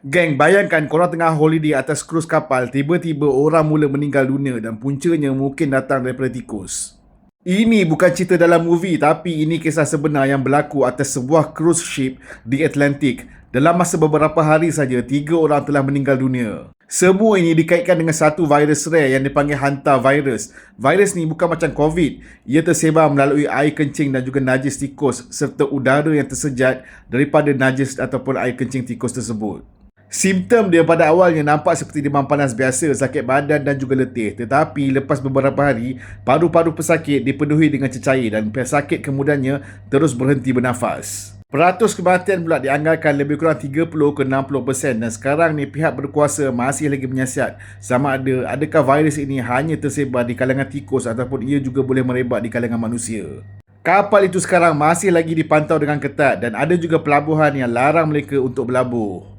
Geng, bayangkan korang tengah holiday atas krus kapal, tiba-tiba orang mula meninggal dunia dan puncanya mungkin datang daripada tikus. Ini bukan cerita dalam movie, tapi ini kisah sebenar yang berlaku atas sebuah cruise ship di Atlantik. Dalam masa beberapa hari saja, 3 orang telah meninggal dunia. Semua ini dikaitkan dengan satu virus rare yang dipanggil hantavirus. Virus ni bukan macam COVID. Ia tersebar melalui air kencing dan juga najis tikus serta udara yang tersejat daripada najis ataupun air kencing tikus tersebut. Simptom dia pada awalnya nampak seperti demam panas biasa, sakit badan dan juga letih. Tetapi lepas beberapa hari, paru-paru pesakit dipenuhi dengan cecair dan pesakit kemudiannya terus berhenti bernafas. Peratus kematian pula dianggarkan lebih kurang 30 ke 60% dan sekarang ni pihak berkuasa masih lagi menyiasat sama adakah virus ini hanya tersebar di kalangan tikus ataupun ia juga boleh merebak di kalangan manusia. Kapal itu sekarang masih lagi dipantau dengan ketat dan ada juga pelabuhan yang larang mereka untuk berlabuh.